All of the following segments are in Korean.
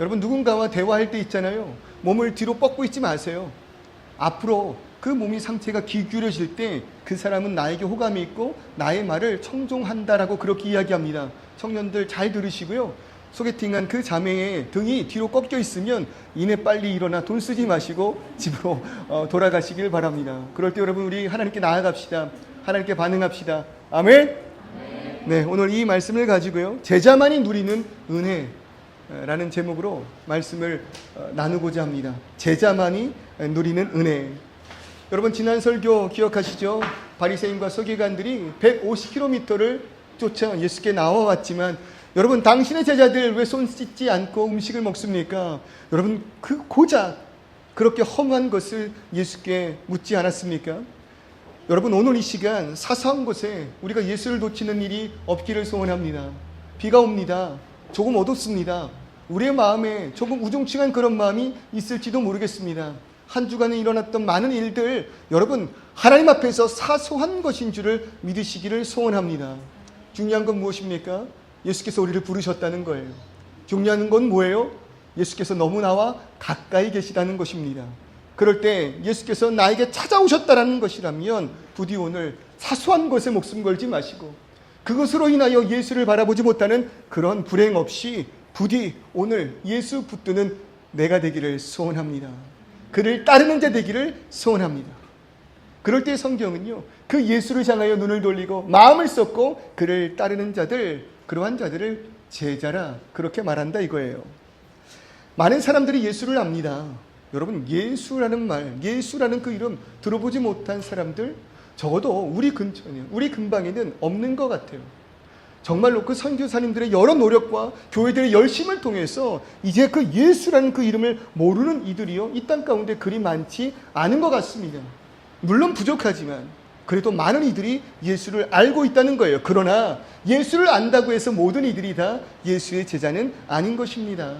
여러분, 누군가와 대화할 때 있잖아요. 몸을 뒤로 뻗고 있지 마세요. 앞으로 그 몸이 상태가 기울여질 때 그 사람은 나에게 호감이 있고 나의 말을 청종한다라고 그렇게 이야기합니다. 청년들 잘 들으시고요. 소개팅한 그 자매의 등이 뒤로 꺾여 있으면 이내 빨리 일어나 돈 쓰지 마시고 집으로 돌아가시길 바랍니다. 그럴 때 여러분, 우리 하나님께 나아갑시다. 하나님께 반응합시다. 아멘. 네, 오늘 이 말씀을 가지고요, 제자만이 누리는 은혜라는 제목으로 말씀을 나누고자 합니다. 제자만이 누리는 은혜. 여러분, 지난 설교 기억하시죠? 바리새인과 서기관들이 150km를 쫓아 예수께 나와왔지만, 여러분, 당신의 제자들 왜 손 씻지 않고 음식을 먹습니까? 여러분, 그 고작 그렇게 험한 것을 예수께 묻지 않았습니까? 여러분, 오늘 이 시간 사소한 곳에 우리가 예수를 놓치는 일이 없기를 소원합니다. 비가 옵니다. 조금 어둡습니다. 우리의 마음에 조금 우중충한 그런 마음이 있을지도 모르겠습니다. 한 주간에 일어났던 많은 일들, 여러분, 하나님 앞에서 사소한 것인 줄을 믿으시기를 소원합니다. 중요한 건 무엇입니까? 예수께서 우리를 부르셨다는 거예요. 중요한 건 뭐예요? 예수께서 너무 나와 가까이 계시다는 것입니다. 그럴 때 예수께서 나에게 찾아오셨다는 것이라면 부디 오늘 사소한 것에 목숨 걸지 마시고 그것으로 인하여 예수를 바라보지 못하는 그런 불행 없이 부디 오늘 예수 붙드는 내가 되기를 소원합니다. 그를 따르는 자 되기를 소원합니다. 그럴 때 성경은요, 그 예수를 향하여 눈을 돌리고 마음을 쏟고 그를 따르는 자들, 그러한 자들을 제자라 그렇게 말한다 이거예요. 많은 사람들이 예수를 압니다. 여러분, 예수라는 말, 예수라는 그 이름 들어보지 못한 사람들 적어도 우리 근처에는, 우리 근방에는 없는 것 같아요. 정말로 그 선교사님들의 여러 노력과 교회들의 열심을 통해서 이제 그 예수라는 그 이름을 모르는 이들이요, 이 땅 가운데 그리 많지 않은 것 같습니다. 물론 부족하지만 그래도 많은 이들이 예수를 알고 있다는 거예요. 그러나 예수를 안다고 해서 모든 이들이 다 예수의 제자는 아닌 것입니다.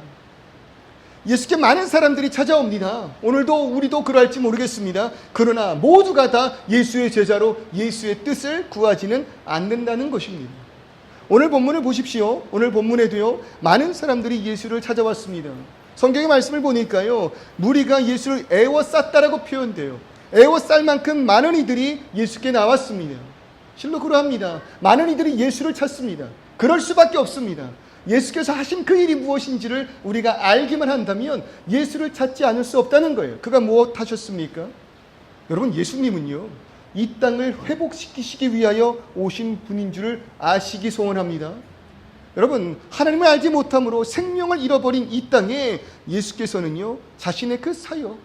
예수께 많은 사람들이 찾아옵니다. 오늘도 우리도 그럴지 모르겠습니다. 그러나 모두가 다 예수의 제자로 예수의 뜻을 구하지는 않는다는 것입니다. 오늘 본문을 보십시오. 오늘 본문에도요, 많은 사람들이 예수를 찾아왔습니다. 성경의 말씀을 보니까요, 무리가 예수를 애워쌌다라고 표현돼요. 애워쌀 만큼 많은 이들이 예수께 나왔습니다. 실로 그러합니다. 많은 이들이 예수를 찾습니다. 그럴 수밖에 없습니다. 예수께서 하신 그 일이 무엇인지를 우리가 알기만 한다면 예수를 찾지 않을 수 없다는 거예요. 그가 무엇 하셨습니까? 여러분, 예수님은요, 이 땅을 회복시키시기 위하여 오신 분인 줄을 아시기 소원합니다. 여러분, 하나님을 알지 못함으로 생명을 잃어버린 이 땅에 예수께서는요, 자신의 그 사역,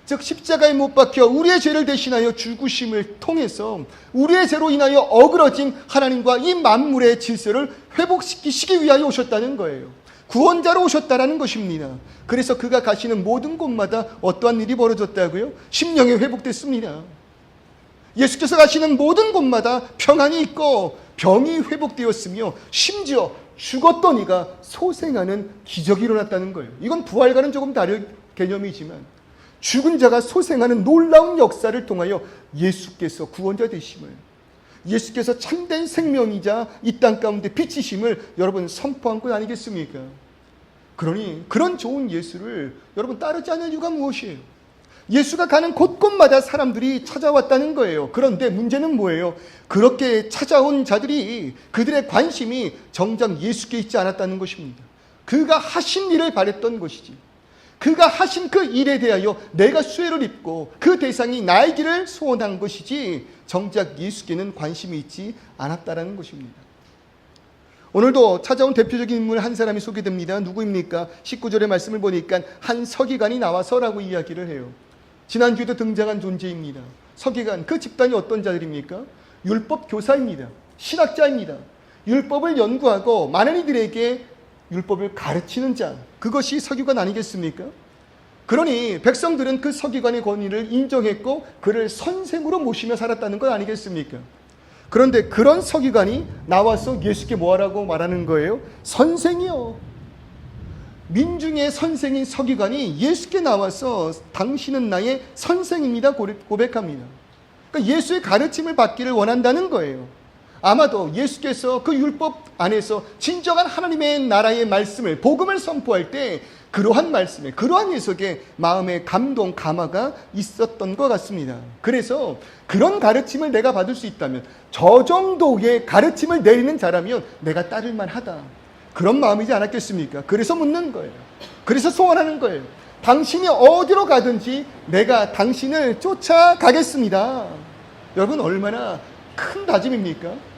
즉 십자가에 못 박혀 우리의 죄를 대신하여 죽으심을 통해서 우리의 죄로 인하여 어그러진 하나님과 이 만물의 질서를 회복시키시기 위하여 오셨다는 거예요. 구원자로 오셨다라는 것입니다. 그래서 그가 가시는 모든 곳마다 어떠한 일이 벌어졌다고요? 심령이 회복됐습니다. 예수께서 가시는 모든 곳마다 평안이 있고 병이 회복되었으며 심지어 죽었던 이가 소생하는 기적이 일어났다는 거예요. 이건 부활과는 조금 다른 개념이지만 죽은 자가 소생하는 놀라운 역사를 통하여 예수께서 구원자 되심을, 예수께서 참된 생명이자 이 땅 가운데 빛이심을 여러분 선포한 것 아니겠습니까? 그러니 그런 좋은 예수를 여러분 따르지 않을 이유가 무엇이에요? 예수가 가는 곳곳마다 사람들이 찾아왔다는 거예요. 그런데 문제는 뭐예요? 그렇게 찾아온 자들이 그들의 관심이 정작 예수께 있지 않았다는 것입니다. 그가 하신 일을 바랬던 것이지, 그가 하신 그 일에 대하여 내가 수혜를 입고 그 대상이 나이기를 소원한 것이지 정작 예수께는 관심이 있지 않았다는 것입니다. 오늘도 찾아온 대표적인 인물 한 사람이 소개됩니다. 누구입니까? 19절의 말씀을 보니까 한 서기관이 나와서라고 이야기를 해요. 지난주에도 등장한 존재입니다. 서기관, 그 집단이 어떤 자들입니까? 율법 교사입니다. 신학자입니다. 율법을 연구하고 많은 이들에게 율법을 가르치는 자, 그것이 서기관 아니겠습니까? 그러니 백성들은 그 서기관의 권위를 인정했고 그를 선생으로 모시며 살았다는 것 아니겠습니까? 그런데 그런 서기관이 나와서 예수께 뭐하라고 말하는 거예요? 선생이요. 민중의 선생인 서기관이 예수께 나와서 당신은 나의 선생입니다 고백합니다. 그러니까 예수의 가르침을 받기를 원한다는 거예요. 아마도 예수께서 그 율법 안에서 진정한 하나님의 나라의 말씀을, 복음을 선포할 때 그러한 말씀에, 그러한 해석에 마음의 감동, 감화가 있었던 것 같습니다. 그래서 그런 가르침을 내가 받을 수 있다면, 저 정도의 가르침을 내리는 자라면 내가 따를 만하다, 그런 마음이지 않았겠습니까? 그래서 묻는 거예요. 그래서 소원하는 거예요. 당신이 어디로 가든지 내가 당신을 쫓아가겠습니다. 여러분, 얼마나 큰 다짐입니까?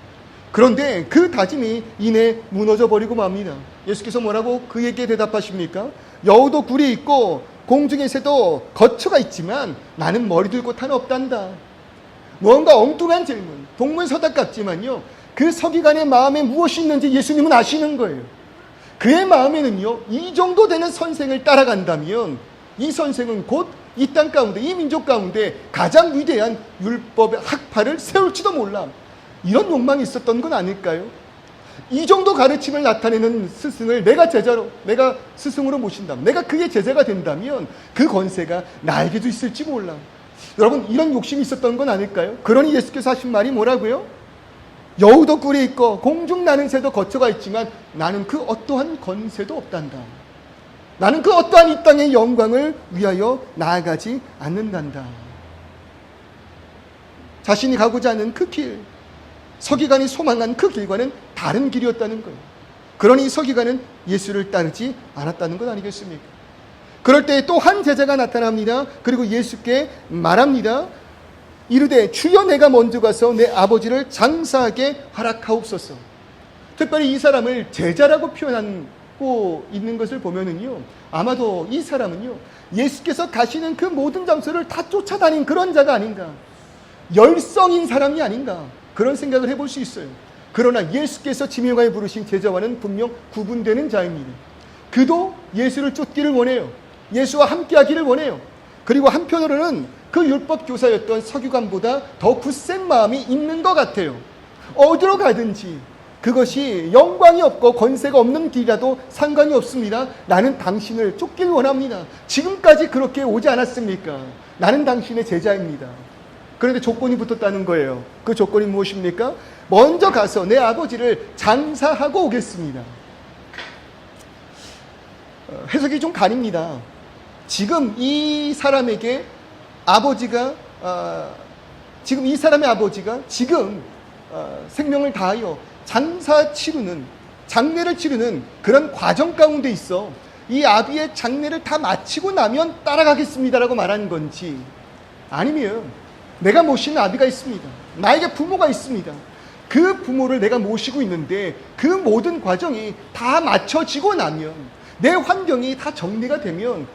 그런데 그 다짐이 이내 무너져 버리고 맙니다. 예수께서 뭐라고 그에게 대답하십니까? 여우도 굴이 있고 공중의 새도 거처가 있지만 나는 머리 들 곳 하나 없단다. 무언가 엉뚱한 질문, 동문서답 같지만요, 그 서기관의 마음에 무엇이 있는지 예수님은 아시는 거예요. 그의 마음에는요, 이 정도 되는 선생을 따라간다면 이 선생은 곧 이 땅 가운데, 이 민족 가운데 가장 위대한 율법의 학파를 세울지도 몰라, 이런 욕망이 있었던 건 아닐까요? 이 정도 가르침을 나타내는 스승을 내가 제자로, 내가 스승으로 모신다면, 내가 그의 제자가 된다면 그 권세가 나에게도 있을지 몰라. 여러분, 이런 욕심이 있었던 건 아닐까요? 그러니 예수께서 하신 말이 뭐라고요? 여우도 꿀이 있고 공중 나는 새도 거처가 있지만 나는 그 어떠한 권세도 없단다. 나는 그 어떠한 이 땅의 영광을 위하여 나아가지 않는단다. 자신이 가고자 하는 그 길, 서기관이 소망한 그 길과는 다른 길이었다는 거예요. 그러니 서기관은 예수를 따르지 않았다는 것 아니겠습니까? 그럴 때 또 한 제자가 나타납니다. 그리고 예수께 말합니다. 이르되 주여, 내가 먼저 가서 내 아버지를 장사하게 허락하옵소서. 특별히 이 사람을 제자라고 표현하고 있는 것을 보면은요, 아마도 이 사람은요, 예수께서 가시는 그 모든 장소를 다 쫓아다닌 그런 자가 아닌가, 열성인 사람이 아닌가, 그런 생각을 해볼 수 있어요. 그러나 예수께서 지명하여 부르신 제자와는 분명 구분되는 자입니다. 그도 예수를 쫓기를 원해요. 예수와 함께하기를 원해요. 그리고 한편으로는 그 율법 교사였던 서기관보다 더 굳센 마음이 있는 것 같아요. 어디로 가든지 그것이 영광이 없고 권세가 없는 길이라도 상관이 없습니다. 나는 당신을 쫓길 원합니다. 지금까지 그렇게 오지 않았습니까? 나는 당신의 제자입니다. 그런데 조건이 붙었다는 거예요. 그 조건이 무엇입니까? 먼저 가서 내 아버지를 장사하고 오겠습니다. 해석이 좀 가립니다. 지금 이 사람에게 아버지가, 지금 이 사람의 아버지가 지금 생명을 다하여 장례를 치르는 그런 과정 가운데 있어 이 아비의 장례를 다 마치고 나면 따라가겠습니다라고 말하는 건지, 아니면 내가 모시는 아비가 있습니다. 나에게 부모가 있습니다. 그 부모를 내가 모시고 있는데 그 모든 과정이 다 맞춰지고 나면, 내 환경이 다 정리가 되면,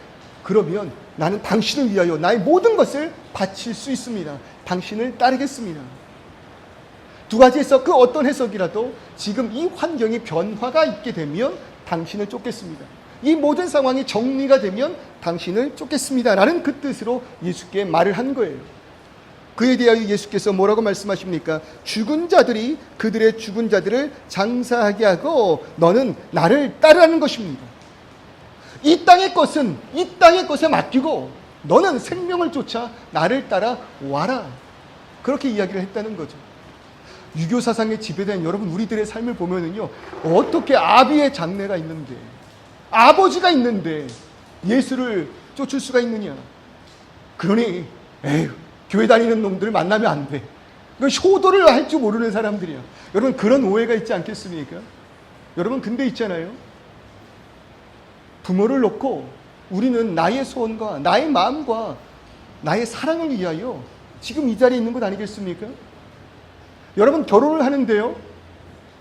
그러면 나는 당신을 위하여 나의 모든 것을 바칠 수 있습니다. 당신을 따르겠습니다. 두 가지에서 그 어떤 해석이라도 지금 이 환경이 변화가 있게 되면 당신을 쫓겠습니다. 이 모든 상황이 정리가 되면 당신을 쫓겠습니다. 라는 그 뜻으로 예수께 말을 한 거예요. 그에 대하여 예수께서 뭐라고 말씀하십니까? 죽은 자들이 그들의 죽은 자들을 장사하게 하고 너는 나를 따르라는 것입니다. 이 땅의 것은 이 땅의 것에 맡기고 너는 생명을 쫓아 나를 따라 와라. 그렇게 이야기를 했다는 거죠. 유교 사상에 지배된 여러분, 우리들의 삶을 보면은요, 어떻게 아비의 장례가 있는데, 아버지가 있는데 예수를 쫓을 수가 있느냐. 그러니 에휴, 교회 다니는 놈들 만나면 안 돼. 효도를 할 줄 모르는 사람들이야. 여러분, 그런 오해가 있지 않겠습니까? 여러분, 근데 있잖아요, 부모를 놓고 우리는 나의 소원과 나의 마음과 나의 사랑을 위하여 지금 이 자리에 있는 것 아니겠습니까? 여러분, 결혼을 하는데요,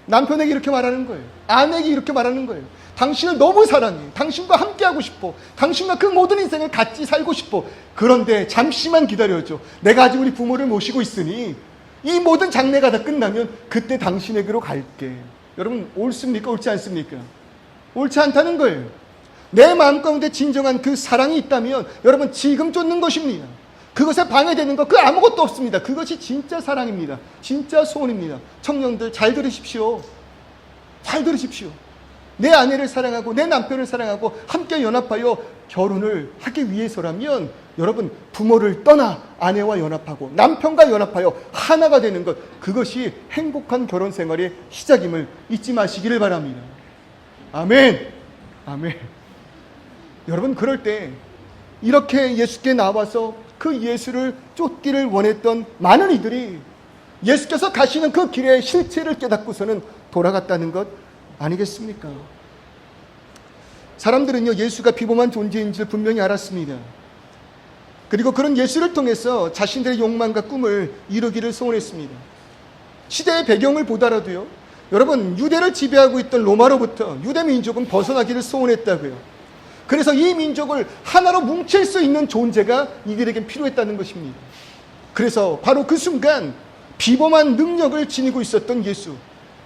남편에게 이렇게 말하는 거예요. 아내에게 이렇게 말하는 거예요. 당신을 너무 사랑해. 당신과 함께하고 싶어. 당신과 그 모든 인생을 같이 살고 싶어. 그런데 잠시만 기다려줘. 내가 아직 우리 부모를 모시고 있으니 이 모든 장례가 다 끝나면 그때 당신에게로 갈게. 여러분, 옳습니까? 옳지 않습니까? 옳지 않다는 거예요. 내 마음 가운데 진정한 그 사랑이 있다면 여러분, 지금 쫓는 것입니다. 그것에 방해되는 것, 그 아무것도 없습니다. 그것이 진짜 사랑입니다. 진짜 소원입니다. 청년들 잘 들으십시오. 잘 들으십시오. 내 아내를 사랑하고 내 남편을 사랑하고 함께 연합하여 결혼을 하기 위해서라면 여러분 부모를 떠나 아내와 연합하고 남편과 연합하여 하나가 되는 것, 그것이 행복한 결혼 생활의 시작임을 잊지 마시기를 바랍니다. 아멘. 아멘. 여러분, 그럴 때 이렇게 예수께 나와서 그 예수를 쫓기를 원했던 많은 이들이 예수께서 가시는 그 길의 실체를 깨닫고서는 돌아갔다는 것 아니겠습니까? 사람들은요, 예수가 비범한 존재인지를 분명히 알았습니다. 그리고 그런 예수를 통해서 자신들의 욕망과 꿈을 이루기를 소원했습니다. 시대의 배경을 보더라도요, 여러분, 유대를 지배하고 있던 로마로부터 유대 민족은 벗어나기를 소원했다고요. 그래서 이 민족을 하나로 뭉칠 수 있는 존재가 이들에겐 필요했다는 것입니다. 그래서 바로 그 순간 비범한 능력을 지니고 있었던 예수,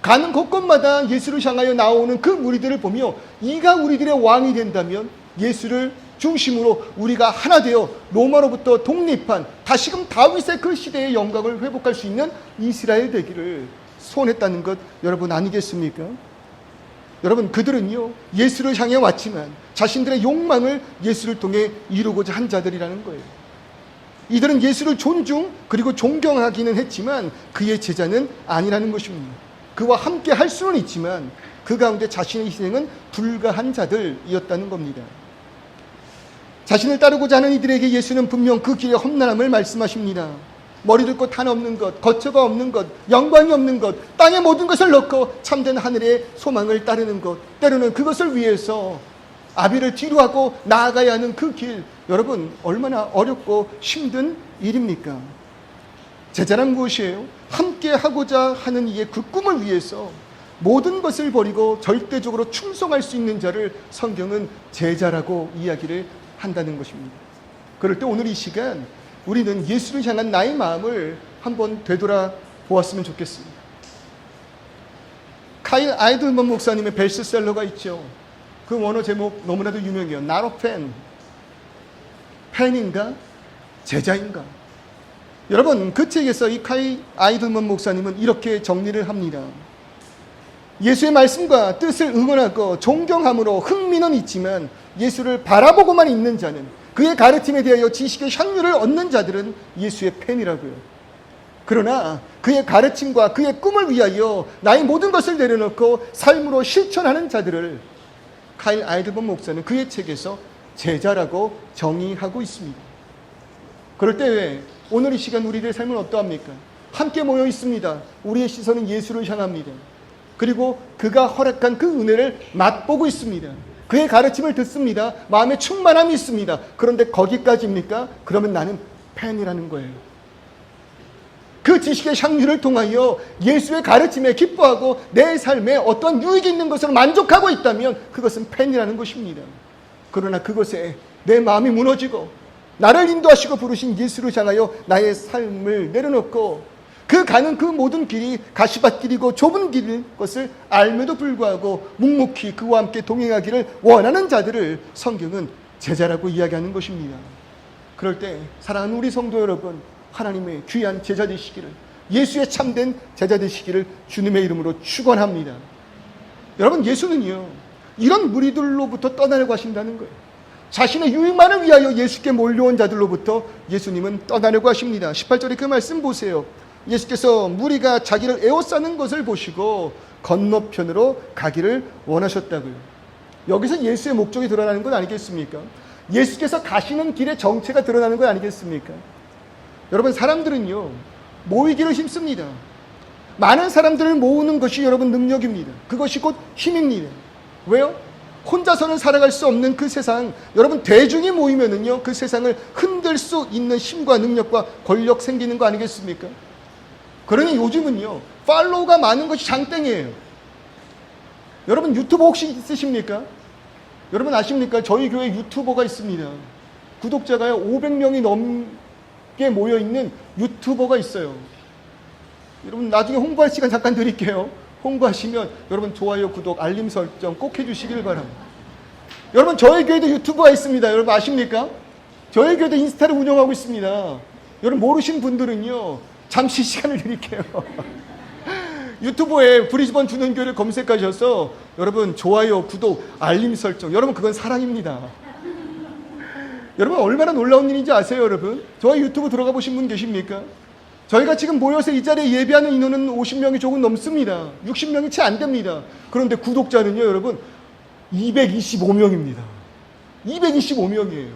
가는 곳곳마다 예수를 향하여 나오는 그 무리들을 보며 이가 우리들의 왕이 된다면 예수를 중심으로 우리가 하나 되어 로마로부터 독립한 다시금 다윗의 그 시대의 영광을 회복할 수 있는 이스라엘 되기를 소원했다는 것 여러분 아니겠습니까? 여러분, 그들은요, 예수를 향해 왔지만 자신들의 욕망을 예수를 통해 이루고자 한 자들이라는 거예요. 이들은 예수를 존중 그리고 존경하기는 했지만 그의 제자는 아니라는 것입니다. 그와 함께 할 수는 있지만 그 가운데 자신의 희생은 불가한 자들이었다는 겁니다. 자신을 따르고자 하는 이들에게 예수는 분명 그 길의 험난함을 말씀하십니다. 머리둘 곳 하나 없는 것, 거처가 없는 것, 영광이 없는 것, 땅의 모든 것을 넣고 참된 하늘의 소망을 따르는 것, 때로는 그것을 위해서 아비를 뒤로하고 나아가야 하는 그 길, 여러분 얼마나 어렵고 힘든 일입니까? 제자란 무엇이에요? 함께 하고자 하는 이의 그 꿈을 위해서 모든 것을 버리고 절대적으로 충성할 수 있는 자를 성경은 제자라고 이야기를 한다는 것입니다. 그럴 때 오늘 이 시간 우리는 예수를 향한 나의 마음을 한번 되돌아 보았으면 좋겠습니다. 카일 아이들먼 목사님의 베스트셀러가 있죠. 그 원어 제목 너무나도 유명해요. Not a fan. 팬인가? 제자인가? 여러분, 그 책에서 이 카일 아이들먼 목사님은 이렇게 정리를 합니다. 예수의 말씀과 뜻을 응원하고 존경함으로 흥미는 있지만 예수를 바라보고만 있는 자는, 그의 가르침에 대하여 지식의 향유를 얻는 자들은 예수의 팬이라고요. 그러나 그의 가르침과 그의 꿈을 위하여 나의 모든 것을 내려놓고 삶으로 실천하는 자들을 카일 아이들먼 목사는 그의 책에서 제자라고 정의하고 있습니다. 그럴 때 왜 오늘 이 시간 우리들의 삶은 어떠합니까? 함께 모여 있습니다. 우리의 시선은 예수를 향합니다. 그리고 그가 허락한 그 은혜를 맛보고 있습니다. 그의 가르침을 듣습니다. 마음에 충만함이 있습니다. 그런데 거기까지입니까? 그러면 나는 팬이라는 거예요. 그 지식의 향유를 통하여 예수의 가르침에 기뻐하고 내 삶에 어떤 유익이 있는 것으로 만족하고 있다면 그것은 팬이라는 것입니다. 그러나 그것에 내 마음이 무너지고 나를 인도하시고 부르신 예수를 향하여 나의 삶을 내려놓고 그 가는 그 모든 길이 가시밭길이고 좁은 길인 것을 알면도 불구하고 묵묵히 그와 함께 동행하기를 원하는 자들을 성경은 제자라고 이야기하는 것입니다. 그럴 때 사랑하는 우리 성도 여러분, 하나님의 귀한 제자 되시기를, 예수의 참된 제자 되시기를 주님의 이름으로 축원합니다. 여러분, 예수는요 이런 무리들로부터 떠나려고 하신다는 거예요. 자신의 유익만을 위하여 예수께 몰려온 자들로부터 예수님은 떠나려고 하십니다. 18절에 그 말씀 보세요. 예수께서 무리가 자기를 에워싸는 것을 보시고 건너편으로 가기를 원하셨다고요. 여기서 예수의 목적이 드러나는 건 아니겠습니까? 예수께서 가시는 길의 정체가 드러나는 건 아니겠습니까? 여러분, 사람들은요 모이기를 힘씁니다. 많은 사람들을 모으는 것이 여러분 능력입니다. 그것이 곧 힘입니다. 왜요? 혼자서는 살아갈 수 없는 그 세상, 여러분 대중이 모이면은요 그 세상을 흔들 수 있는 힘과 능력과 권력 생기는 거 아니겠습니까? 그러니 요즘은요 팔로우가 많은 것이 장땡이에요. 여러분 유튜브 혹시 있으십니까? 여러분 아십니까? 저희 교회 유튜버가 있습니다. 구독자가요 500명이 넘게 모여있는 유튜버가 있어요. 여러분 나중에 홍보할 시간 잠깐 드릴게요. 홍보하시면 여러분 좋아요, 구독, 알림 설정 꼭 해주시길 바랍니다. 여러분 저희 교회도 유튜브가 있습니다. 여러분 아십니까? 저희 교회도 인스타를 운영하고 있습니다. 여러분 모르신 분들은요 잠시 시간을 드릴게요. 유튜브에 브리즈번 주는 교회를 검색하셔서 여러분 좋아요, 구독, 알림 설정, 여러분 그건 사랑입니다. 여러분 얼마나 놀라운 일인지 아세요, 여러분? 저희 유튜브 들어가 보신 분 계십니까? 저희가 지금 모여서 이 자리에 예배하는 인원은 50명이 조금 넘습니다. 60명이 채 안 됩니다. 그런데 구독자는요, 여러분 225명입니다. 225명이에요.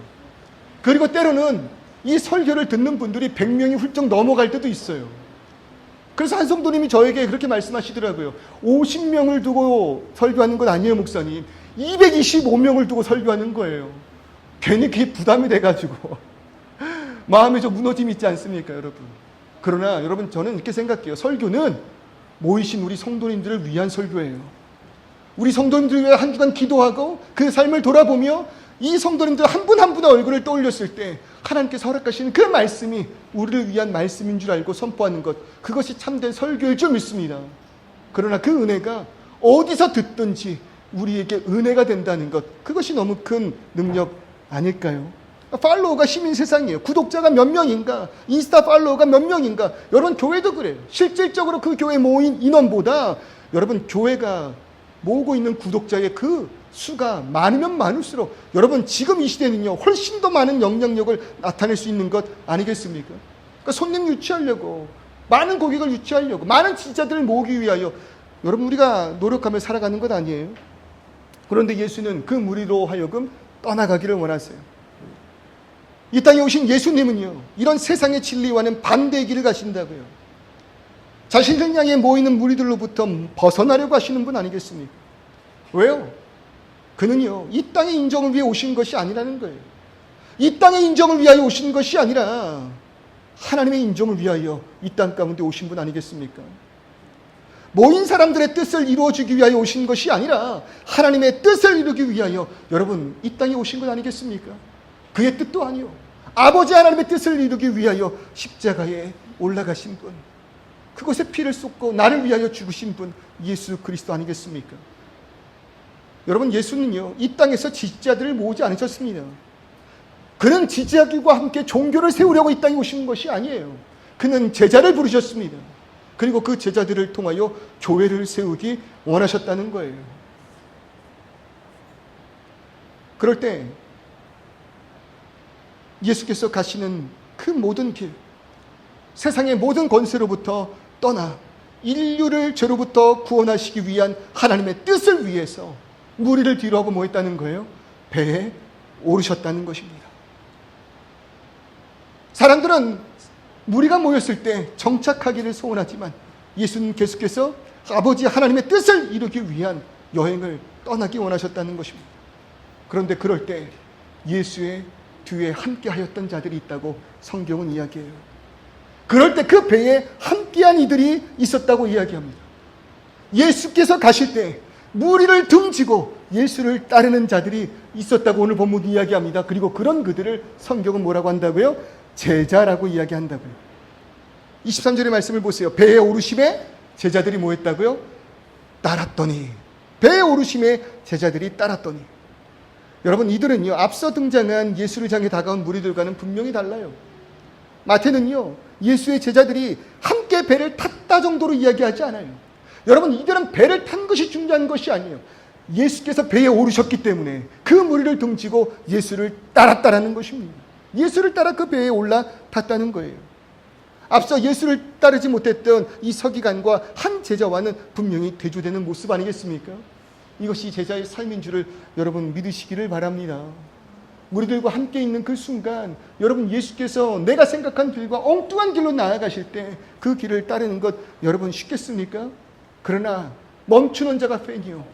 그리고 때로는 이 설교를 듣는 분들이 100명이 훌쩍 넘어갈 때도 있어요. 그래서 한 성도님이 저에게 그렇게 말씀하시더라고요. 50명을 두고 설교하는 건 아니에요, 목사님. 225명을 두고 설교하는 거예요. 괜히 그게 부담이 돼가지고 마음에 좀 무너짐이 있지 않습니까, 여러분? 그러나 여러분, 저는 이렇게 생각해요. 설교는 모이신 우리 성도님들을 위한 설교예요. 우리 성도님들을 위해 한 주간 기도하고 그 삶을 돌아보며 이 성도님들 한 분 한 분의 얼굴을 떠올렸을 때 하나님께서 허락하시는 그 말씀이 우리를 위한 말씀인 줄 알고 선포하는 것, 그것이 참된 설교일 줄 믿습니다. 그러나 그 은혜가 어디서 듣든지 우리에게 은혜가 된다는 것, 그것이 너무 큰 능력 아닐까요? 팔로워가 힘인 세상이에요. 구독자가 몇 명인가, 인스타 팔로워가 몇 명인가. 여러분 교회도 그래요. 실질적으로 그 교회 모인 인원보다 여러분 교회가 모으고 있는 구독자의 그 수가 많으면 많을수록 여러분 지금 이 시대는요 훨씬 더 많은 영향력을 나타낼 수 있는 것 아니겠습니까? 그러니까 손님 유치하려고, 많은 고객을 유치하려고, 많은 지지자들을 모으기 위하여 여러분 우리가 노력하며 살아가는 것 아니에요? 그런데 예수는 그 무리로 하여금 떠나가기를 원하세요. 이 땅에 오신 예수님은요 이런 세상의 진리와는 반대의 길을 가신다고요. 자신을 향해 모이는 무리들로부터 벗어나려고 하시는 분 아니겠습니까? 왜요? 그는요 이 땅의 인정을 위해 오신 것이 아니라는 거예요. 이 땅의 인정을 위하여 오신 것이 아니라 하나님의 인정을 위하여 이 땅 가운데 오신 분 아니겠습니까? 모인 사람들의 뜻을 이루어주기 위하여 오신 것이 아니라 하나님의 뜻을 이루기 위하여 여러분 이 땅에 오신 것 아니겠습니까? 그의 뜻도 아니요, 아버지 하나님의 뜻을 이루기 위하여 십자가에 올라가신 분, 그곳에 피를 쏟고 나를 위하여 죽으신 분, 예수 그리스도 아니겠습니까? 여러분 예수는요 이 땅에서 지지자들을 모으지 않으셨습니다. 그는 지지자들과 함께 종교를 세우려고 이 땅에 오신 것이 아니에요. 그는 제자를 부르셨습니다. 그리고 그 제자들을 통하여 교회를 세우기 원하셨다는 거예요. 그럴 때 예수께서 가시는 그 모든 길, 세상의 모든 권세로부터 떠나 인류를 죄로부터 구원하시기 위한 하나님의 뜻을 위해서 무리를 뒤로하고 뭐 했다는 거예요? 배에 오르셨다는 것입니다. 사람들은 무리가 모였을 때 정착하기를 소원하지만 예수는 계속해서 아버지 하나님의 뜻을 이루기 위한 여행을 떠나기 원하셨다는 것입니다. 그런데 그럴 때 예수의 뒤에 함께 하였던 자들이 있다고 성경은 이야기해요. 그럴 때 그 배에 함께한 이들이 있었다고 이야기합니다. 예수께서 가실 때 무리를 등지고 예수를 따르는 자들이 있었다고 오늘 본문이 이야기합니다. 그리고 그런 그들을 성경은 뭐라고 한다고요? 제자라고 이야기한다고요. 23절의 말씀을 보세요. 배에 오르심에 제자들이 뭐 했다고요? 따랐더니. 배에 오르심에 제자들이 따랐더니. 여러분 이들은요 앞서 등장한 예수를 향해 다가온 무리들과는 분명히 달라요. 마태는요 예수의 제자들이 함께 배를 탔다 정도로 이야기하지 않아요. 여러분 이들은 배를 탄 것이 중요한 것이 아니에요. 예수께서 배에 오르셨기 때문에 그 무리를 등지고 예수를 따랐다라는 것입니다. 예수를 따라 그 배에 올라탔다는 거예요. 앞서 예수를 따르지 못했던 이 서기관과 한 제자와는 분명히 대조되는 모습 아니겠습니까? 이것이 제자의 삶인 줄을 여러분 믿으시기를 바랍니다. 무리들과 함께 있는 그 순간 여러분 예수께서 내가 생각한 길과 엉뚱한 길로 나아가실 때 그 길을 따르는 것 여러분 쉽겠습니까? 그러나 멈추는 자가 팬이요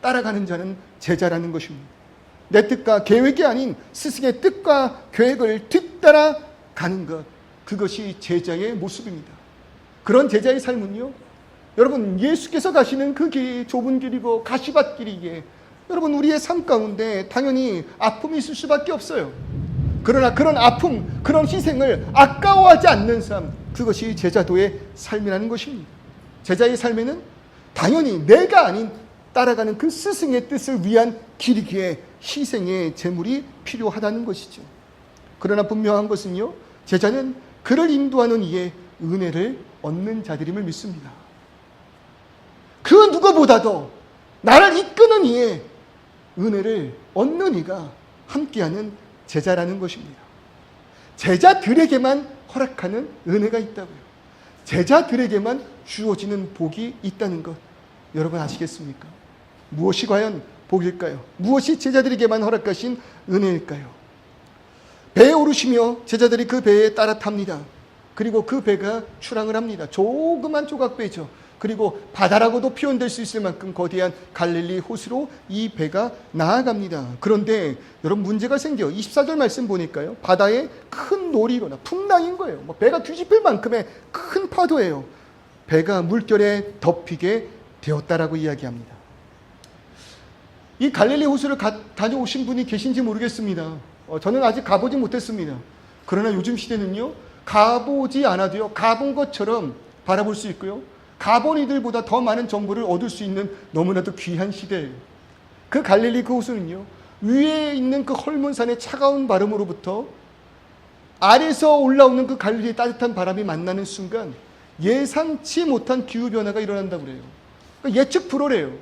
따라가는 자는 제자라는 것입니다. 내 뜻과 계획이 아닌 스승의 뜻과 계획을 뒤따라 가는 것, 그것이 제자의 모습입니다. 그런 제자의 삶은요 여러분 예수께서 가시는 그 길이 좁은 길이고 가시밭길이기에 여러분 우리의 삶 가운데 당연히 아픔이 있을 수밖에 없어요. 그러나 그런 아픔, 그런 희생을 아까워하지 않는 삶, 그것이 제자도의 삶이라는 것입니다. 제자의 삶에는 당연히 내가 아닌 따라가는 그 스승의 뜻을 위한 길이기에 희생의 제물이 필요하다는 것이죠. 그러나 분명한 것은요 제자는 그를 인도하는 이의 은혜를 얻는 자들임을 믿습니다. 그 누구보다도 나를 이끄는 이의 은혜를 얻는 이가 함께하는 제자라는 것입니다. 제자들에게만 허락하는 은혜가 있다고요. 제자들에게만 주어지는 복이 있다는 것 여러분 아시겠습니까? 무엇이 과연 복일까요? 무엇이 제자들에게만 허락하신 은혜일까요? 배에 오르시며 제자들이 그 배에 따라 탑니다. 그리고 그 배가 출항을 합니다. 조그만 조각배죠. 그리고 바다라고도 표현될 수 있을 만큼 거대한 갈릴리 호수로 이 배가 나아갑니다. 그런데 여러분 문제가 생겨. 24절 말씀 보니까요. 바다에 큰 놀이 일어나 풍랑인 거예요. 배가 뒤집힐 만큼의 큰 파도예요. 배가 물결에 덮이게 되었다라고 이야기합니다. 이 갈릴리 호수를 다녀오신 분이 계신지 모르겠습니다. 저는 아직 가보지 못했습니다. 그러나 요즘 시대는요. 가보지 않아도요. 가본 것처럼 바라볼 수 있고요. 가본 이들보다 더 많은 정보를 얻을 수 있는 너무나도 귀한 시대예요. 그 갈릴리 그 호수는요. 위에 있는 그 헐몬산의 차가운 바람으로부터 아래서 올라오는 그 갈릴리의 따뜻한 바람이 만나는 순간 예상치 못한 기후변화가 일어난다고 그래요. 그러니까 예측 불허래요.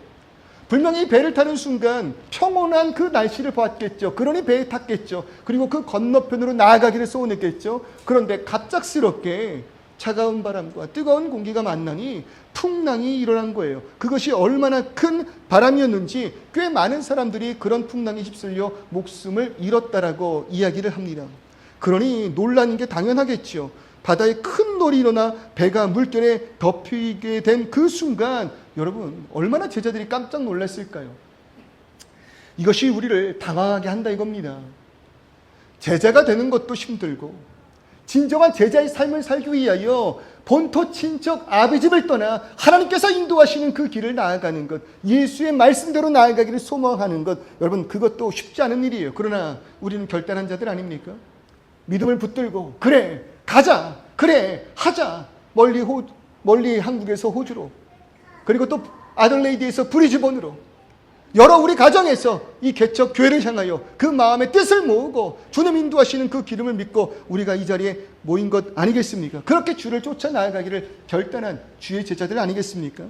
분명히 배를 타는 순간 평온한 그 날씨를 봤겠죠. 그러니 배에 탔겠죠. 그리고 그 건너편으로 나아가기를 소원했겠죠. 그런데 갑작스럽게 차가운 바람과 뜨거운 공기가 만나니 풍랑이 일어난 거예요. 그것이 얼마나 큰 바람이었는지 꽤 많은 사람들이 그런 풍랑에 휩쓸려 목숨을 잃었다라고 이야기를 합니다. 그러니 놀라는 게 당연하겠죠. 바다에 큰 놀이 일어나 배가 물결에 덮이게 된 그 순간 여러분 얼마나 제자들이 깜짝 놀랐을까요? 이것이 우리를 당황하게 한다 이겁니다. 제자가 되는 것도 힘들고 진정한 제자의 삶을 살기 위하여 본토 친척 아비집을 떠나 하나님께서 인도하시는 그 길을 나아가는 것, 예수의 말씀대로 나아가기를 소망하는 것, 여러분 그것도 쉽지 않은 일이에요. 그러나 우리는 결단한 자들 아닙니까? 믿음을 붙들고 그래 가자, 그래 하자, 멀리 한국에서 호주로, 그리고 또 아들레이드에서 브리즈번으로, 여러 우리 가정에서 이 개척 교회를 향하여 그 마음의 뜻을 모으고 주님 인도하시는 그 기름을 믿고 우리가 이 자리에 모인 것 아니겠습니까? 그렇게 주를 쫓아 나아가기를 결단한 주의 제자들 아니겠습니까?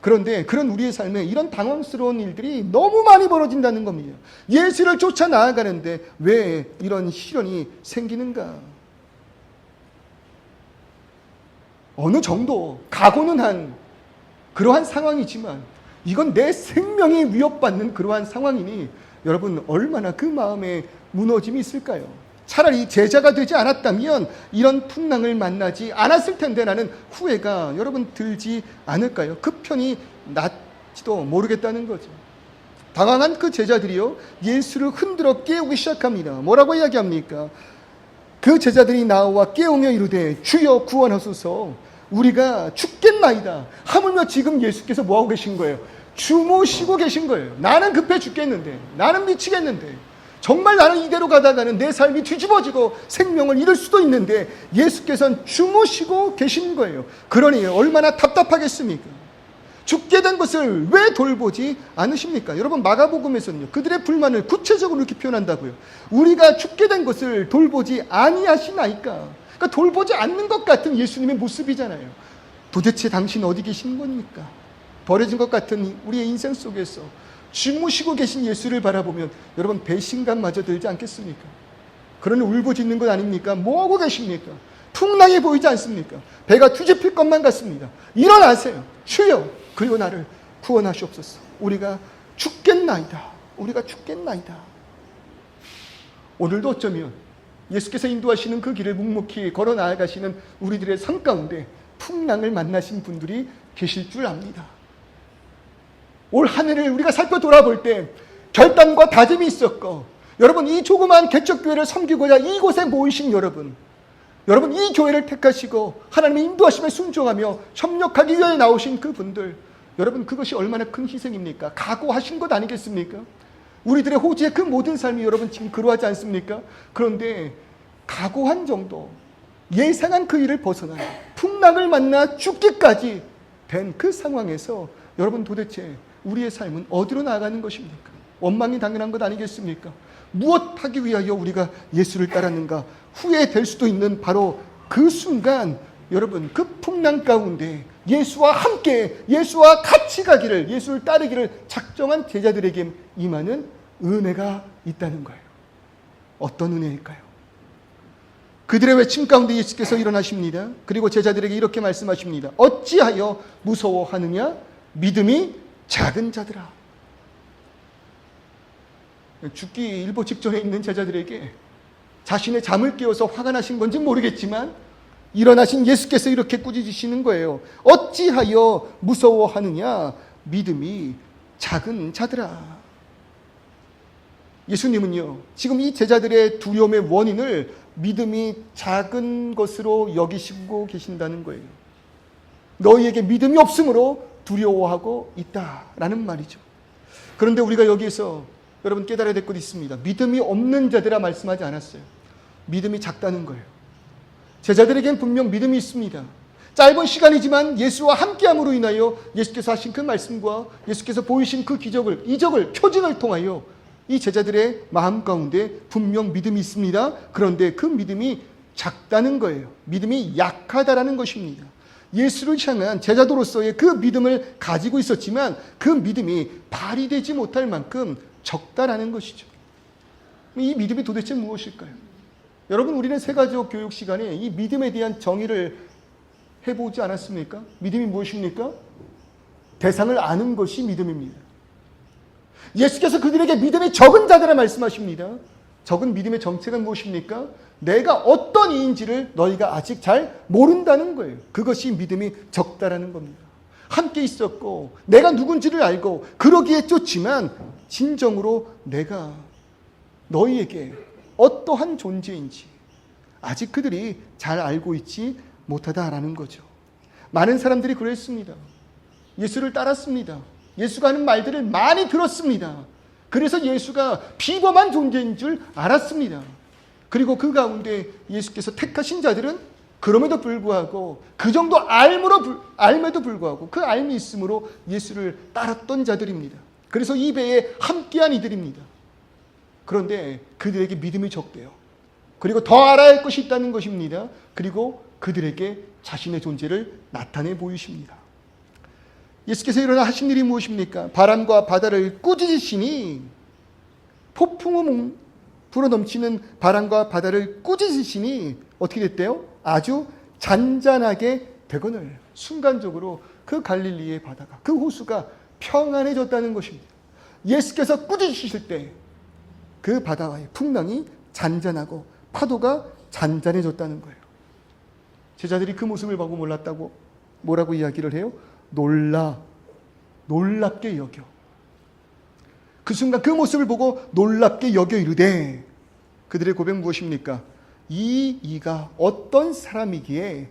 그런데 그런 우리의 삶에 이런 당황스러운 일들이 너무 많이 벌어진다는 겁니다. 예수를 쫓아 나아가는데 왜 이런 시련이 생기는가? 어느 정도 각오는 한 그러한 상황이지만 이건 내 생명이 위협받는 그러한 상황이니 여러분 얼마나 그 마음에 무너짐이 있을까요? 차라리 제자가 되지 않았다면 이런 풍랑을 만나지 않았을 텐데 라는 후회가 여러분 들지 않을까요? 그 편이 낫지도 모르겠다는 거죠. 당황한 그 제자들이요 예수를 흔들어 깨우기 시작합니다. 뭐라고 이야기합니까? 그 제자들이 나와 깨우며 이르되 주여 구원하소서 우리가 죽겠나이다. 하물며 지금 예수께서 뭐하고 계신 거예요? 주무시고 계신 거예요. 나는 급해 죽겠는데, 나는 미치겠는데, 정말 나는 이대로 가다가는 내 삶이 뒤집어지고 생명을 잃을 수도 있는데 예수께서는 주무시고 계신 거예요. 그러니 얼마나 답답하겠습니까? 죽게 된 것을 왜 돌보지 않으십니까? 여러분 마가복음에서는요 그들의 불만을 구체적으로 이렇게 표현한다고요. 우리가 죽게 된 것을 돌보지 아니하시나이까? 그러니까 돌보지 않는 것 같은 예수님의 모습이잖아요. 도대체 당신 어디 계신 겁니까? 버려진 것 같은 우리의 인생 속에서 주무시고 계신 예수를 바라보면 여러분 배신감마저 들지 않겠습니까? 그러니 울부짖는 것 아닙니까? 뭐하고 계십니까? 풍랑이 보이지 않습니까? 배가 뒤집힐 것만 같습니다. 일어나세요. 주여 그리고 나를 구원하시옵소서. 우리가 죽겠나이다. 우리가 죽겠나이다. 오늘도 어쩌면 예수께서 인도하시는 그 길을 묵묵히 걸어 나아가시는 우리들의 삶 가운데 풍랑을 만나신 분들이 계실 줄 압니다. 올 한 해를 우리가 살펴 돌아볼 때 결단과 다짐이 있었고 여러분 이 조그마한 개척교회를 섬기고자 이곳에 모이신 여러분 이 교회를 택하시고 하나님의 인도하심에 순종하며 협력하기 위해 나오신 그 분들 여러분 그것이 얼마나 큰 희생입니까? 각오하신 것 아니겠습니까? 우리들의 호주의 그 모든 삶이 여러분 지금 그러하지 않습니까? 그런데 각오한 정도 예상한 그 일을 벗어나 풍랑을 만나 죽기까지 된 그 상황에서 여러분 도대체 우리의 삶은 어디로 나아가는 것입니까? 원망이 당연한 것 아니겠습니까? 무엇 하기 위하여 우리가 예수를 따랐는가 후회될 수도 있는 바로 그 순간 여러분 그 풍랑 가운데 예수와 함께 예수와 같이 가기를, 예수를 따르기를 작정한 제자들에게 임하는 은혜가 있다는 거예요. 어떤 은혜일까요? 그들의 외침 가운데 예수께서 일어나십니다. 그리고 제자들에게 이렇게 말씀하십니다. 어찌하여 무서워하느냐? 믿음이 작은 자들아. 죽기 일보 직전에 있는 제자들에게 자신의 잠을 깨워서 화가 나신 건지 모르겠지만 일어나신 예수께서 이렇게 꾸짖으시는 거예요. 어찌하여 무서워하느냐? 믿음이 작은 자들아. 예수님은요, 지금 이 제자들의 두려움의 원인을 믿음이 작은 것으로 여기시고 계신다는 거예요. 너희에게 믿음이 없으므로 두려워하고 있다라는 말이죠. 그런데 우리가 여기에서 여러분 깨달아야 될 것이 있습니다. 믿음이 없는 자들아 말씀하지 않았어요. 믿음이 작다는 거예요. 제자들에겐 분명 믿음이 있습니다. 짧은 시간이지만 예수와 함께함으로 인하여 예수께서 하신 그 말씀과 예수께서 보이신 그 기적을, 이적을, 표징을 통하여 이 제자들의 마음 가운데 분명 믿음이 있습니다. 그런데 그 믿음이 작다는 거예요. 믿음이 약하다라는 것입니다. 예수를 향한 제자도로서의 그 믿음을 가지고 있었지만 그 믿음이 발휘되지 못할 만큼 적다라는 것이죠. 이 믿음이 도대체 무엇일까요? 여러분, 우리는 세가지옥 교육 시간에 이 믿음에 대한 정의를 해보지 않았습니까? 믿음이 무엇입니까? 대상을 아는 것이 믿음입니다. 예수께서 그들에게 믿음이 적은 자들아 말씀하십니다. 적은 믿음의 정체가 무엇입니까? 내가 어떤 이인지를 너희가 아직 잘 모른다는 거예요. 그것이 믿음이 적다라는 겁니다. 함께 있었고 내가 누군지를 알고 그러기에 쫓지만 진정으로 내가 너희에게 어떠한 존재인지 아직 그들이 잘 알고 있지 못하다라는 거죠. 많은 사람들이 그랬습니다. 예수를 따랐습니다. 예수가 하는 말들을 많이 들었습니다. 그래서 예수가 비범한 존재인 줄 알았습니다. 그리고 그 가운데 예수께서 택하신 자들은 그럼에도 불구하고 그 정도 알매도 불구하고 그 알미 있음으로 예수를 따랐던 자들입니다. 그래서 이 배에 함께한 이들입니다. 그런데 그들에게 믿음이 적대요. 그리고 더 알아야 할 것이 있다는 것입니다. 그리고 그들에게 자신의 존재를 나타내 보이십니다. 예수께서 일어나 하신 일이 무엇입니까? 바람과 바다를 꾸짖으시니, 폭풍우 불어넘치는 바람과 바다를 꾸짖으시니 어떻게 됐대요? 아주 잔잔하게 되거늘. 순간적으로 그 갈릴리의 바다가, 그 호수가 평안해졌다는 것입니다. 예수께서 꾸짖으실 때 그 바다와의 풍랑이 잔잔하고 파도가 잔잔해졌다는 거예요. 제자들이 그 모습을 보고 몰랐다고 뭐라고 이야기를 해요? 놀랍게 여겨. 그 순간 그 모습을 보고 놀랍게 여겨 이르되, 그들의 고백 무엇입니까? 이가 어떤 사람이기에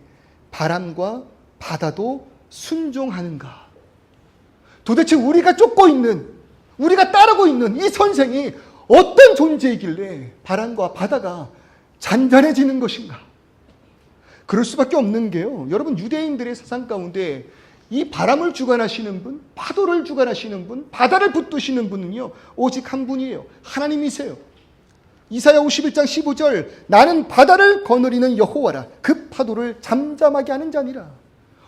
바람과 바다도 순종하는가? 도대체 우리가 쫓고 있는, 우리가 따르고 있는 이 선생이 어떤 존재이길래 바람과 바다가 잔잔해지는 것인가? 그럴 수밖에 없는 게요, 여러분, 유대인들의 사상 가운데 이 바람을 주관하시는 분, 파도를 주관하시는 분, 바다를 붙드시는 분은요 오직 한 분이에요. 하나님이세요. 이사야 51장 15절, 나는 바다를 거느리는 여호와라. 그 파도를 잠잠하게 하는 자니라.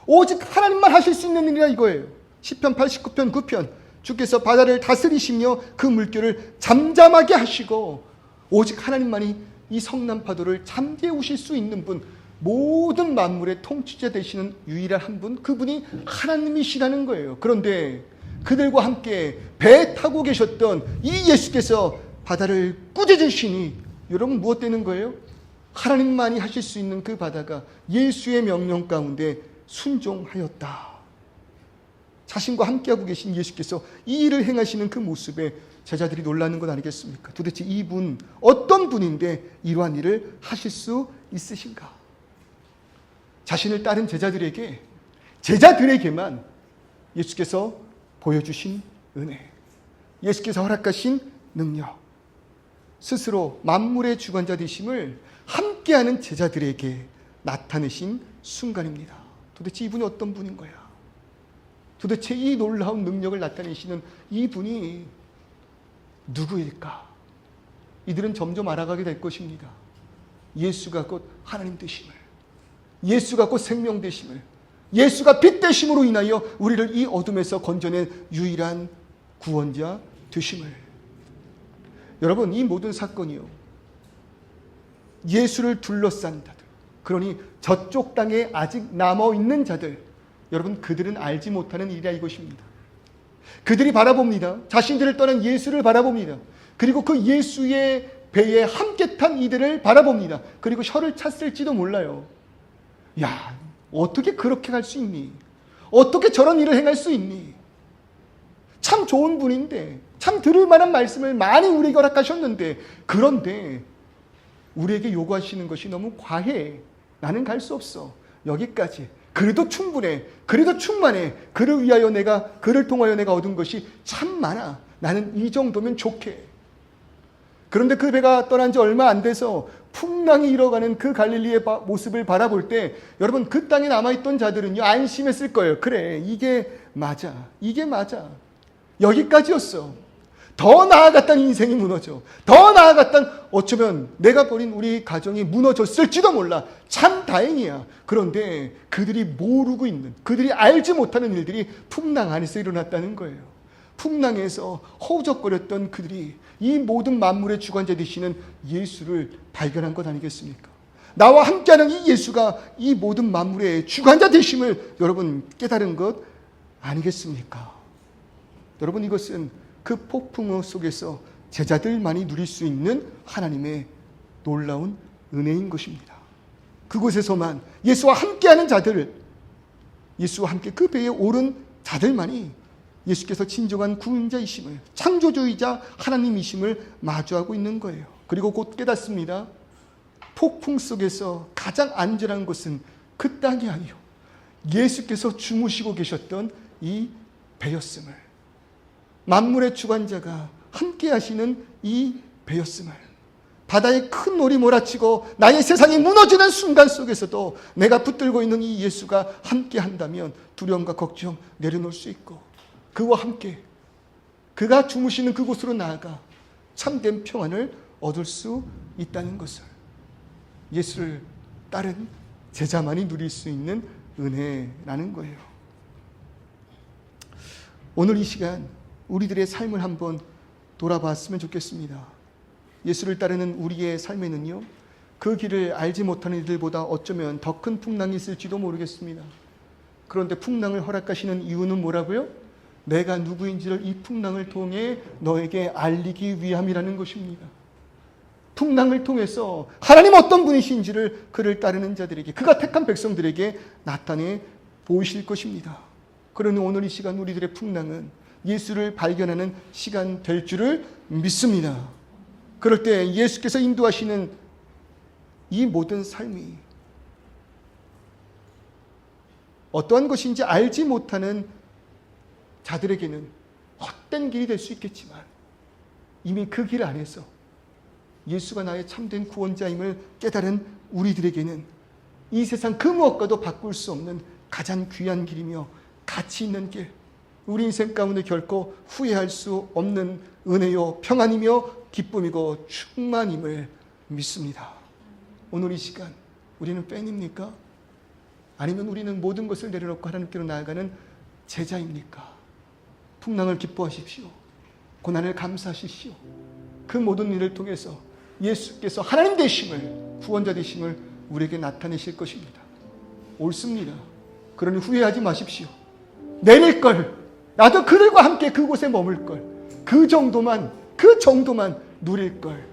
오직 하나님만 하실 수 있는 일이라 이거예요. 시편 89편 9편, 주께서 바다를 다스리시며 그 물결을 잠잠하게 하시고, 오직 하나님만이 이 성난 파도를 잠재우실 수 있는 분, 모든 만물의 통치자 되시는 유일한 한 분, 그분이 하나님이시라는 거예요. 그런데 그들과 함께 배 타고 계셨던 이 예수께서 바다를 꾸짖으시니, 여러분 무엇 되는 거예요? 하나님만이 하실 수 있는 그 바다가 예수의 명령 가운데 순종하였다. 자신과 함께하고 계신 예수께서 이 일을 행하시는 그 모습에 제자들이 놀라는 것 아니겠습니까? 도대체 이분 어떤 분인데 이러한 일을 하실 수 있으신가? 자신을 따른 제자들에게만 예수께서 보여주신 은혜, 예수께서 허락하신 능력, 스스로 만물의 주관자 되심을 함께하는 제자들에게 나타내신 순간입니다. 도대체 이분이 어떤 분인 거야? 도대체 이 놀라운 능력을 나타내시는 이분이 누구일까? 이들은 점점 알아가게 될 것입니다. 예수가 곧 하나님 되심을, 예수가 곧 생명 되심을, 예수가 빛 되심으로 인하여 우리를 이 어둠에서 건져낸 유일한 구원자 되심을. 여러분, 이 모든 사건이요, 예수를 둘러싼 자들, 그러니 저쪽 땅에 아직 남아있는 자들, 여러분, 그들은 알지 못하는 일이라 이것입니다. 그들이 바라봅니다. 자신들을 떠난 예수를 바라봅니다. 그리고 그 예수의 배에 함께 탄 이들을 바라봅니다. 그리고 혀를 찼을지도 몰라요. 야, 어떻게 그렇게 갈 수 있니? 어떻게 저런 일을 행할 수 있니? 참 좋은 분인데, 참 들을 만한 말씀을 많이 우리에게 허락하셨는데, 그런데 우리에게 요구하시는 것이 너무 과해. 나는 갈 수 없어. 여기까지. 그래도 충분해. 그래도 충만해. 그를 통하여 내가 얻은 것이 참 많아. 나는 이 정도면 좋게. 그런데 그 배가 떠난 지 얼마 안 돼서 풍랑이 일어가는 그 갈릴리의 모습을 바라볼 때, 여러분, 그 땅에 남아있던 자들은요, 안심했을 거예요. 그래, 이게 맞아. 이게 맞아. 여기까지였어. 더 나아갔던 인생이 무너져. 더 나아갔던, 어쩌면 내가 버린 우리 가정이 무너졌을지도 몰라. 참 다행이야. 그런데 그들이 모르고 있는, 그들이 알지 못하는 일들이 풍랑 안에서 일어났다는 거예요. 풍랑에서 허우적거렸던 그들이 이 모든 만물의 주관자 되시는 예수를 발견한 것 아니겠습니까? 나와 함께하는 이 예수가 이 모든 만물의 주관자 되심을 여러분 깨달은 것 아니겠습니까? 여러분, 이것은 그 폭풍우 속에서 제자들만이 누릴 수 있는 하나님의 놀라운 은혜인 것입니다. 그곳에서만 예수와 함께하는 자들, 예수와 함께 그 배에 오른 자들만이 예수께서 진정한 구원자이심을, 창조주이자 하나님이심을 마주하고 있는 거예요. 그리고 곧 깨닫습니다. 폭풍 속에서 가장 안전한 곳은 그 땅이 아니요, 예수께서 주무시고 계셨던 이 배였음을, 만물의 주관자가 함께 하시는 이 배였음을, 바다에 큰 놀이 몰아치고 나의 세상이 무너지는 순간 속에서도 내가 붙들고 있는 이 예수가 함께 한다면 두려움과 걱정 내려놓을 수 있고, 그와 함께 그가 주무시는 그곳으로 나아가 참된 평안을 얻을 수 있다는 것을 예수를 따른 제자만이 누릴 수 있는 은혜라는 거예요. 오늘 이 시간 우리들의 삶을 한번 돌아봤으면 좋겠습니다. 예수를 따르는 우리의 삶에는요, 그 길을 알지 못하는 이들보다 어쩌면 더 큰 풍랑이 있을지도 모르겠습니다. 그런데 풍랑을 허락하시는 이유는 뭐라고요? 내가 누구인지를 이 풍랑을 통해 너에게 알리기 위함이라는 것입니다. 풍랑을 통해서 하나님 어떤 분이신지를 그를 따르는 자들에게, 그가 택한 백성들에게 나타내 보이실 것입니다. 그러니 오늘 이 시간 우리들의 풍랑은 예수를 발견하는 시간 될 줄을 믿습니다. 그럴 때 예수께서 인도하시는 이 모든 삶이 어떠한 것인지 알지 못하는 자들에게는 헛된 길이 될 수 있겠지만, 이미 그 길 안에서 예수가 나의 참된 구원자임을 깨달은 우리들에게는 이 세상 그 무엇과도 바꿀 수 없는 가장 귀한 길이며 가치 있는 길, 우리 인생 가운데 결코 후회할 수 없는 은혜요 평안이며 기쁨이고 충만임을 믿습니다. 오늘 이 시간 우리는 팬입니까? 아니면 우리는 모든 것을 내려놓고 하나님께로 나아가는 제자입니까? 풍랑을 기뻐하십시오. 고난을 감사하십시오. 그 모든 일을 통해서 예수께서 하나님 되심을, 구원자 되심을 우리에게 나타내실 것입니다. 옳습니다. 그러니 후회하지 마십시오. 내릴 걸, 나도 그들과 함께 그곳에 머물 걸, 그 정도만 누릴 걸.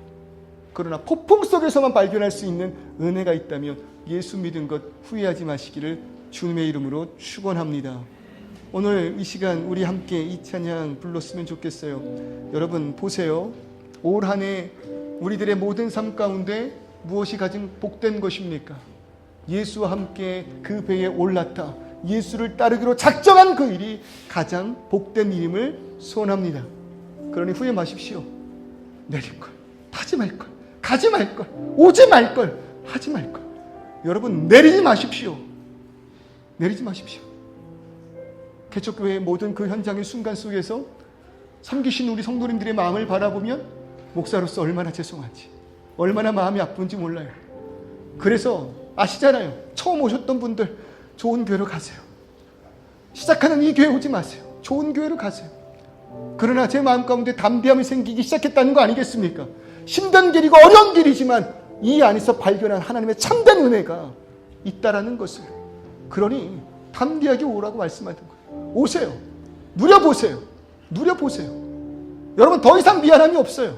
그러나 폭풍 속에서만 발견할 수 있는 은혜가 있다면 예수 믿은 것 후회하지 마시기를 주님의 이름으로 축원합니다. 오늘 이 시간 우리 함께 이 찬양 불렀으면 좋겠어요. 여러분 보세요. 올 한 해 우리들의 모든 삶 가운데 무엇이 가장 복된 것입니까? 예수와 함께 그 배에 올라타 예수를 따르기로 작정한 그 일이 가장 복된 일임을 소원합니다. 그러니 후회 마십시오. 내릴 걸, 타지 말 걸, 가지 말 걸, 오지 말 걸, 하지 말 걸. 여러분 내리지 마십시오. 내리지 마십시오. 개척교회의 모든 그 현장의 순간 속에서 섬기신 우리 성도님들의 마음을 바라보면 목사로서 얼마나 죄송한지, 얼마나 마음이 아픈지 몰라요. 그래서 아시잖아요. 처음 오셨던 분들 좋은 교회로 가세요. 시작하는 이 교회 오지 마세요. 좋은 교회로 가세요. 그러나 제 마음 가운데 담대함이 생기기 시작했다는 거 아니겠습니까? 힘든 길이고 어려운 길이지만 이 안에서 발견한 하나님의 참된 은혜가 있다라는 것을, 그러니 담대하게 오라고 말씀하는 거예요. 오세요. 누려보세요. 누려보세요. 여러분, 더 이상 미안함이 없어요.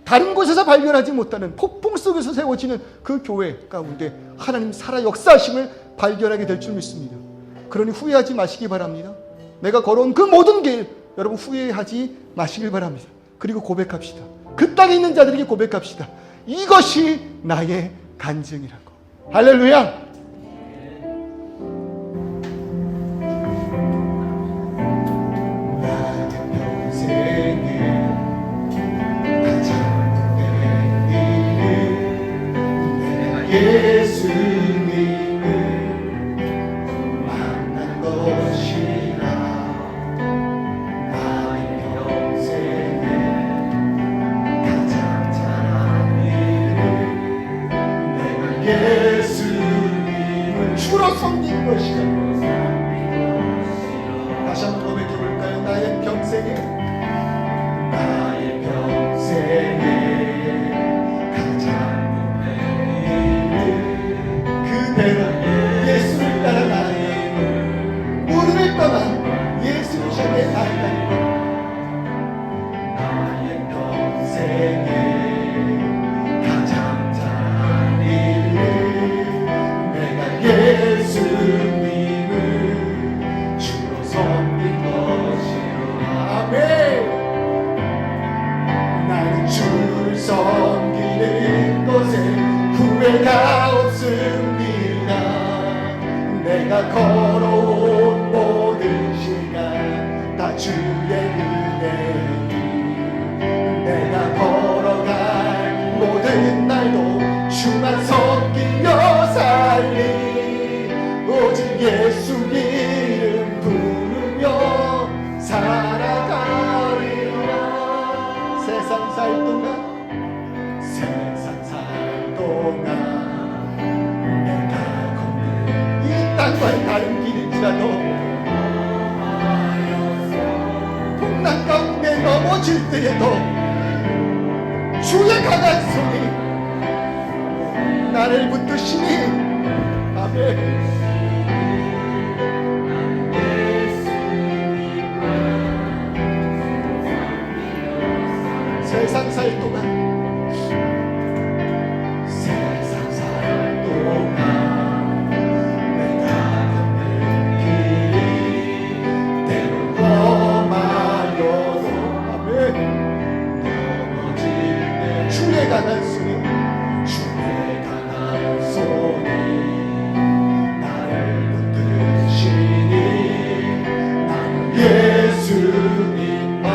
다른 곳에서 발견하지 못하는 폭풍 속에서 세워지는 그 교회 가운데 하나님 살아 역사하심을 발견하게 될 줄 믿습니다. 그러니 후회하지 마시기 바랍니다. 내가 걸어온 그 모든 길, 여러분 후회하지 마시길 바랍니다. 그리고 고백합시다. 그 땅에 있는 자들에게 고백합시다. 이것이 나의 간증이라고. 할렐루야. 예수님을 만난 것이라. 나의 평생에 가장 잘한 일은 내가 예수님을 주로 섬긴 것이라. 다시 한번 고백해볼까요? 나의 평생에 예수를 따라 나의 무릎을 떠나 예수를 향해 나아간다. 나의 평생에 가장 잘한 일은 내가 예수님을 주로 섬긴 것이로라. 아멘. 나는 주를 섬기는 것에 후회가 없습니다. 내가 걸어온 모든 시간 다 주의 은혜니. 내가 걸어갈 모든 날도 주만 섬기며 살리. 오직 예수 이름 부르며 살아가리라. 세상 살 동안 땅과의 다른 길일지라도 풍랑 가운데 넘어질 때에도 주의 강한 손이 나를 붙드시니. 아멘. 세상 살 동안 주의 강한 손이 나를 붙드시니. 나는 예수님만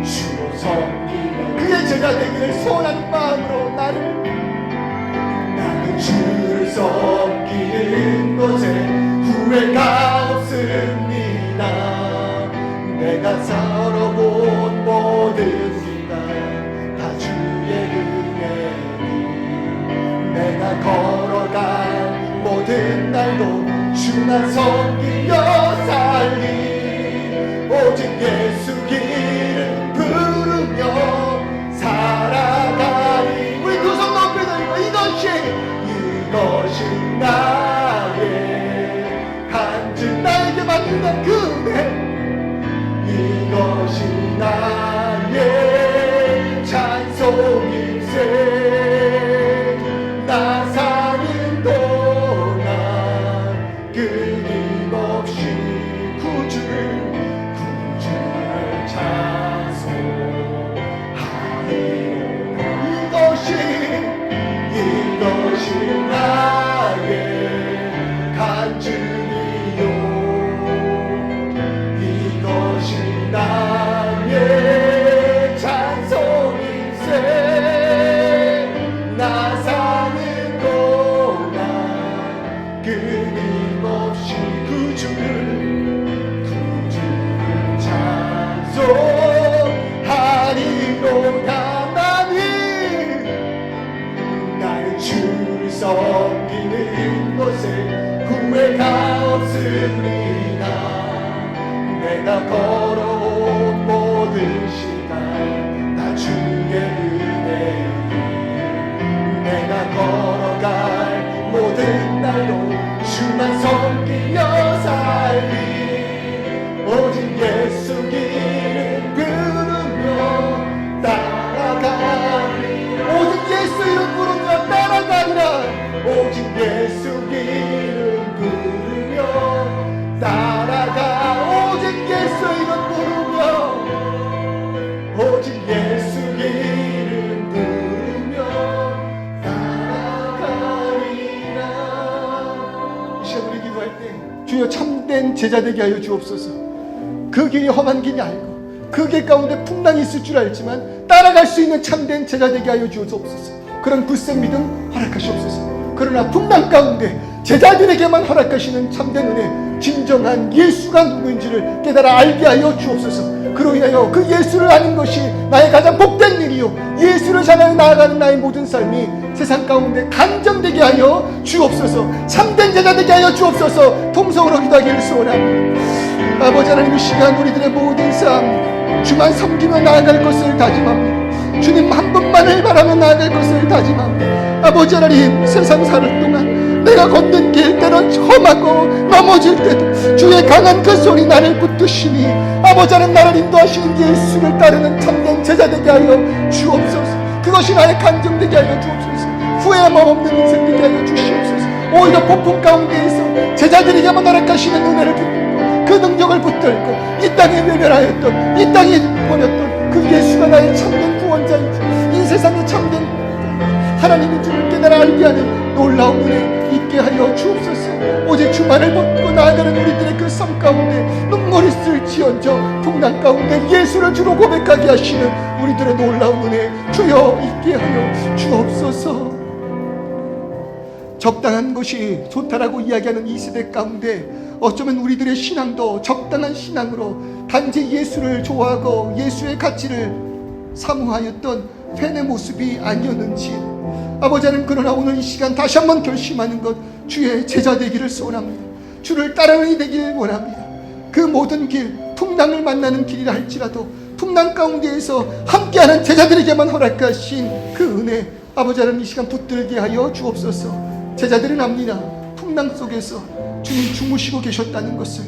주로 섬기며 그의 제자 되기를 소원하는 마음으로 나는 주를 섬기는 것에 후회가 없습니다. 내가 살아본 모든 내가 걸어갈 모든 날도 주만 섬기며 살리. 오직 예수 이름 부르며 살아가리. 우리 두 손 높이 들고 이것이 나의 간증, 나에게 맡긴다 그 은혜. 이것이 나의 찬송일세. 나 사는 동안 끊임없이 구주를 찬송하리로다. 이것이 나의 간증이요. 이것이 나의 찬송일세. 끊임없이 구주를 찬송하리로다. 나는 주를 섬기는 것에 후회가 없습니다. 내가 걸어온 모든 시간 다 주의 은혜니 내가 걸어갈 모든 날도 주만 섬기며 살리 오직 예수 이름 부르며 따라가리 오직 예수 이름 부르며 따라가리라 오직 예수 이름 부르며 따라가 오직 예수 이름 부르며 오직 예수 이름 부르며 따라가리라 이 시간 우리 기도할 때 주여 참된 제자 되게 하여 주옵소서. 그 길이 험한 길이 알고 그 길 가운데 풍랑이 있을 줄 알지만 따라갈 수 있는 참된 제자 되게 하여 주옵소서. 그런 굳센 믿음 허락하시옵소서. 그러나 풍랑 가운데 제자들에게만 허락하시는 참된 은혜 진정한 예수가 누구인지를 깨달아 알게 하여 주옵소서. 그로 인하여 그 예수를 아는 것이 나의 가장 복된 일이요 예수를 향하여 나아가는 나의 모든 삶이 세상 가운데 간정되게 하여 주옵소서. 참된 제자 되게 하여 주옵소서. 통성으로 기도하기를 소원합니다. 아버지 하나님 이 시간 우리들의 모든 삶 주만 섬기며 나아갈 것을 다짐합니다. 주님 한 분만을 바라며 나아갈 것을 다짐합니다. 아버지 하나님 세상 사는 동안 내가 걷는 길 때론 험하고 넘어질 때도 주의 강한 그 손이 나를 붙드시니 아버지 하나님 나를 인도하시는 예수를 따르는 참된 제자 되게 하여 주옵소서. 그것이 나의 간증되게 하여 주옵소서. 후회함 없는 인생 되게 하여 주시옵소서. 오히려 폭풍 가운데에서 제자들에게만 허락하시는 은혜를 붙들고 그 능력을 붙들고 이 땅에 외면하였던 이 땅에 버렸던 그 예수가 나의 참된 구원자이지 이 세상의 참된 하나님의 주를 깨달아 알게 하는 놀라운 은혜 있게 하여 주옵소서. 오직 주만을 믿고 나아가는 우리들의 그 삶 가운데 눈물이 있을지언정 풍랑 가운데 예수를 주로 고백하게 하시는 우리들의 놀라운 은혜 주여 있게 하여 주옵소서. 적당한 것이 좋다라고 이야기하는 이 세대 가운데 어쩌면 우리들의 신앙도 적당한 신앙으로 단지 예수를 좋아하고 예수의 가치를 사모하였던 팬의 모습이 아니었는지 아버지 하나님 그러나 오늘 이 시간 다시 한번 결심하는 것 주의 제자 되기를 소원합니다. 주를 따르는 이 되기를 원합니다. 그 모든 길 풍랑을 만나는 길이라 할지라도 풍랑 가운데에서 함께하는 제자들에게만 허락하신 그 은혜 아버지 하나님 이 시간 붙들게 하여 주옵소서. 제자들은 압니다. 풍랑 속에서 주님 주무시고 계셨다는 것을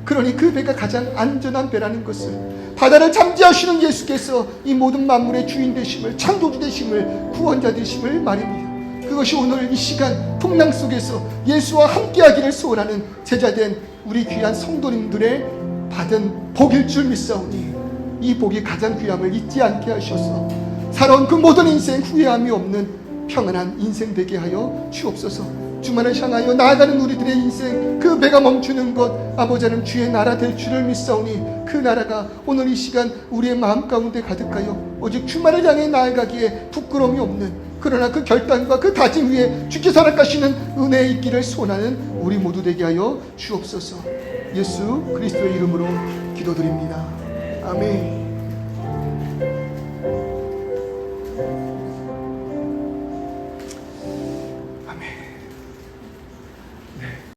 그러니 그 배가 가장 안전한 배라는 것을 바다를 잠재하시는 예수께서 이 모든 만물의 주인 되심을 창조주 되심을 구원자 되심을 말입니다. 그것이 오늘 이 시간 풍랑 속에서 예수와 함께하기를 소원하는 제자된 우리 귀한 성도님들의 받은 복일 줄 믿사오니 이 복이 가장 귀함을 잊지 않게 하셔서 살아온 그 모든 인생 후회함이 없는 평안한 인생 되게 하여 주옵소서. 주만을 향하여 나아가는 우리들의 인생 그 배가 멈추는 것 아버지 하나님 주의 나라 될 줄을 믿사오니 그 나라가 오늘 이 시간 우리의 마음 가운데 가득하여 오직 주만을 향해 나아가기에 부끄러움이 없는 그러나 그 결단과 그 다짐 위에 주께서 허락하시는 은혜에 있기를 소원하는 우리 모두 되게 하여 주옵소서. 예수 그리스도의 이름으로 기도드립니다. 아멘.